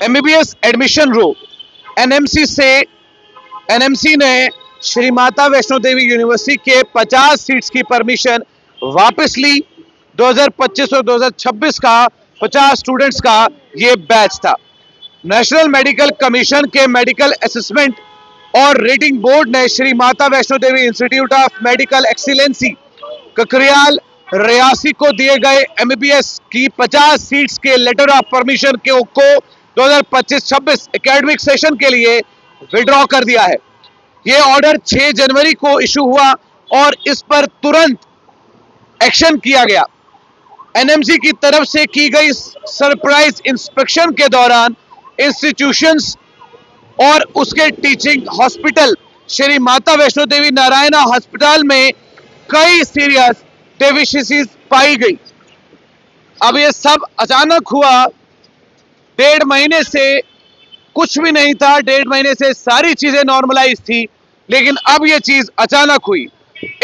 MBBS admission रो NMC ने श्री माता वैष्णो देवी university के 50 seats की परमिशन वापस ली। 2025 और 2026 का 50 स्टूडेंट्स का ये बैच था। नेशनल मेडिकल कमीशन के मेडिकल असेसमेंट और रेटिंग बोर्ड ने Shri Mata Vaishno Devi Institute of Medical Excellency Kakriyal Reasi को दिए गए एमबीबीएस की 50 सीट्स के लेटर ऑफ परमिशन को 2025-26 एकेडमिक सेशन के लिए विड्रॉ कर दिया है। ये ऑर्डर 6 जनवरी को इशू हुआ और इस पर तुरंत एक्शन किया गया। एनएमसी की तरफ से की गई सरप्राइज इंस्पेक्शन के दौरान इंस्टीट्यूशंस और उसके teaching hospital Shri Mata Vaishno Devi Narayana hospital में कई सीरियस डेफिशिएंसीज पाई गई। अब ये सब अचानक हुआ। 1.5 महीने से कुछ भी नहीं था, 1.5 महीने से सारी चीजें नॉर्मलाइज थी, लेकिन अब ये चीज अचानक हुई।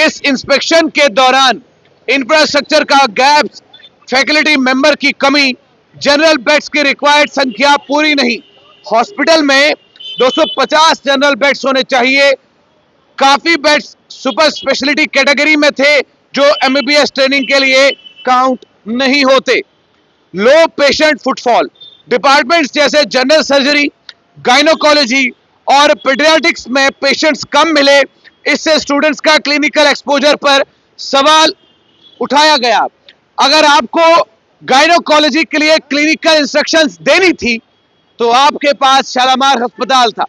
इस इंस्पेक्शन के दौरान इंफ्रास्ट्रक्चर का गैप्स, फैकल्टी मेंबर की कमी, जनरल बेड्स की रिक्वायर्ड संख्या पूरी नहीं। हॉस्पिटल में 250 जनरल बेड्स होने चाहिए। काफी बेड्स सुपर स्पेशलिटी कैटेगरी में थे जो एमबीबीएस ट्रेनिंग के लिए काउंट नहीं होते। लो पेशेंट फुटफॉल, डिपार्टमेंट्स जैसे जनरल सर्जरी, गायनोकोलॉजी और पीडियाट्रिक्स में पेशेंट्स कम मिले। इससे स्टूडेंट्स का क्लिनिकल एक्सपोजर पर सवाल उठाया गया। अगर आपको गायनोकोलॉजी के लिए क्लिनिकल इंस्ट्रक्शंस देनी थी तो आपके पास शालामार अस्पताल था।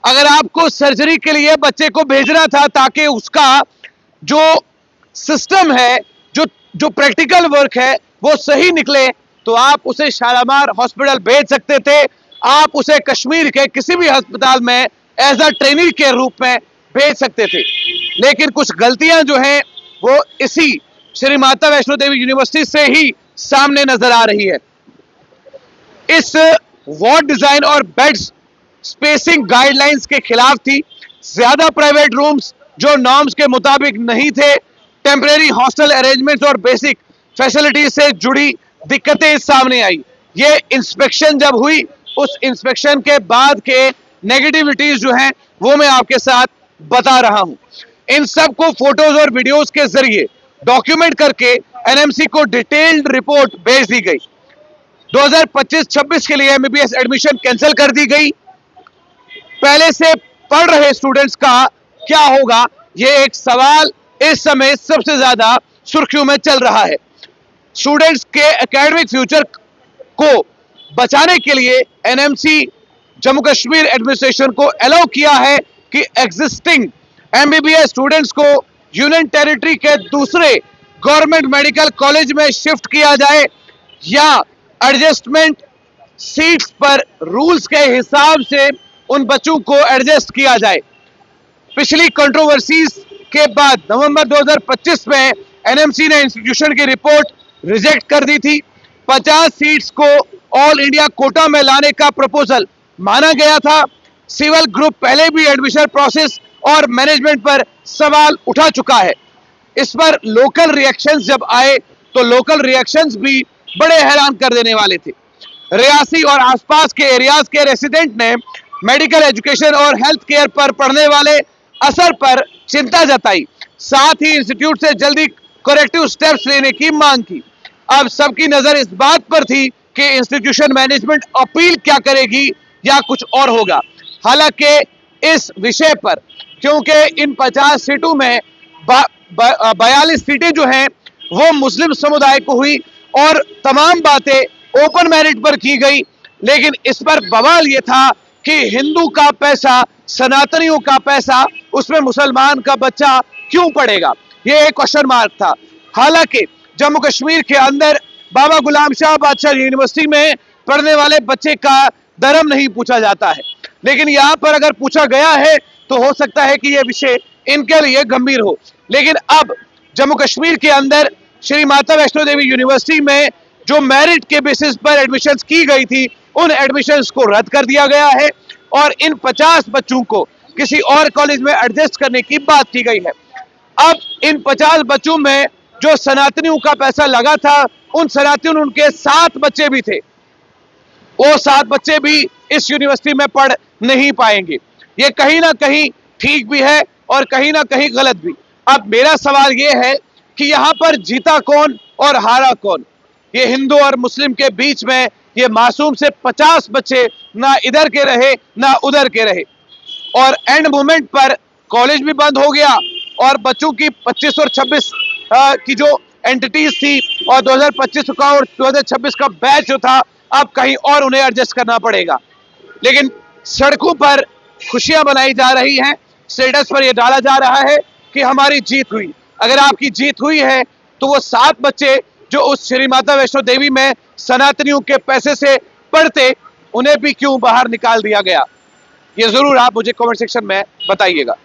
अगर आपको सर्जरी के लिए बच्चे को भेजना था ताकि उसका जो सिस्टम है, जो प्रैक्टिकल वर्क है वो सही निकले, तो आप उसे शालामार हॉस्पिटल भेज सकते थे। आप उसे कश्मीर के किसी भी अस्पताल में एज अ ट्रेनी के रूप में भेज सकते थे। लेकिन कुछ गलतियां जो हैं वो इसी श्री माता वैष्णो देवी यूनिवर्सिटी से ही सामने नजर आ रही है। इस वार्ड डिजाइन और बेड्स स्पेसिंग गाइडलाइंस के खिलाफ थी। ज्यादा प्राइवेट रूम्स जो नॉर्म्स के मुताबिक नहीं थे, टेम्परेरी हॉस्टल अरेंजमेंट्स और बेसिक फैसिलिटीज से जुड़ी दिक्कतें सामने आई। ये इंस्पेक्शन जब हुई, उस इंस्पेक्शन के बाद के नेगेटिविटीज जो हैं वो मैं आपके साथ बता रहा हूं। इन सब को फोटोज और वीडियोस के जरिए डॉक्यूमेंट करके एनएमसी को डिटेल्ड रिपोर्ट भेज दी गई। 2025-26 के लिए एमबीबीएस एडमिशन कैंसिल कर दी गई। पहले से पढ़ रहे स्टूडेंट्स का क्या होगा, ये एक सवाल इस समय सबसे ज्यादा सुर्खियों में चल रहा है। स्टूडेंट्स के एकेडमिक फ्यूचर को बचाने के लिए एनएमसी जम्मू कश्मीर एडमिनिस्ट्रेशन को अलाउ किया है कि एग्जिस्टिंग एमबीबीएस स्टूडेंट्स को यूनियन टेरिटरी के दूसरे गवर्नमेंट मेडिकल कॉलेज में शिफ्ट किया जाए या एडजस्टमेंट सीट्स पर रूल्स के हिसाब से उन बच्चों को एडजस्ट किया जाए। पिछली कंट्रोवर्सीज के बाद नवंबर 2025 में एनएमसी ने इंस्टीट्यूशन की रिपोर्ट रिजेक्ट कर दी थी। 50 सीट्स को ऑल इंडिया कोटा में लाने का प्रपोजल माना गया था। सिविल ग्रुप पहले भी एडमिशन प्रोसेस और मैनेजमेंट पर सवाल उठा चुका है। इस पर लोकल रिएक्शंस जब आए तो लोकल रिएक्शंस भी बड़े हैरान कर देने वाले थे। रियासी और आसपास के एरियाज के रेसिडेंट ने मेडिकल एजुकेशन और हेल्थ केयर पर पड़ने वाले असर पर चिंता जताई। साथ ही इंस्टीट्यूट से जल्दी करेक्टिव स्टेप्स लेने की मांग की। अब सबकी नजर इस बात पर थी कि इंस्टीट्यूशन मैनेजमेंट अपील क्या करेगी या कुछ और होगा। हालांकि इस विषय पर, क्योंकि इन 50 सीटों में 42 सीटें जो हैं वो मुस्लिम समुदाय को हुई और तमाम बातें ओपन मेरिट पर की गई, लेकिन इस पर बवाल ये था कि हिंदू का पैसा, सनातनियों का पैसा, उसमें मुसलमान का बच्चा क्यों पढ़ेगा, ये एक क्वेश्चन मार्क था। हालांकि जम्मू कश्मीर के अंदर बाबा गुलाम शाह बादशाह यूनिवर्सिटी में पढ़ने वाले बच्चे का धर्म नहीं पूछा जाता है, लेकिन यहाँ पर अगर पूछा गया है तो हो सकता है कि यह विषय इनके लिए गंभीर हो। लेकिन अब जम्मू कश्मीर के अंदर श्री माता वैष्णो देवी यूनिवर्सिटी में जो मेरिट के बेसिस पर एडमिशंस की गई थी, उन एडमिशंस को रद्द कर दिया गया है और इन 50 बच्चों को किसी और कॉलेज में एडजस्ट करने की बात की गई है। अब इन 50 बच्चों में जो सनातनियों का पैसा लगा था, उन सनातनियों उनके 7 बच्चे भी थे। वो 7 बच्चे भी इस यूनिवर्सिटी में पढ़ नहीं पाएंगे। ये कहीं ना कहीं ठीक भी है और कहीं ना कहीं गलत भी। अब मेरा सवाल ये है कि यहाँ पर जीता कौन और हारा कौन? ये हिंदू और मुस्लिम के बीच में ये मासूम से 50 बच्चे ना इधर के रहे ना उधर के रहे, और एंड मोमेंट पर कॉलेज भी बंद हो गया और बच्चों की 25 और 26 की जो एंटिटीज थी और 2025 का और 2026 का बैच जो था, अब कहीं और उन्हें एडजस्ट करना पड़ेगा। लेकिन सड़कों पर खुशियां मनाई जा रही हैं, स्टेटस पर यह डाला जा रहा है कि हमारी जीत हुई। अगर आपकी जीत हुई है तो वो 7 बच्चे जो उस श्री माता वैष्णो देवी में सनातनियों के पैसे से पढ़ते, उन्हें भी क्यों बाहर निकाल दिया गया? ये जरूर आप मुझे कमेंट सेक्शन में बताइएगा।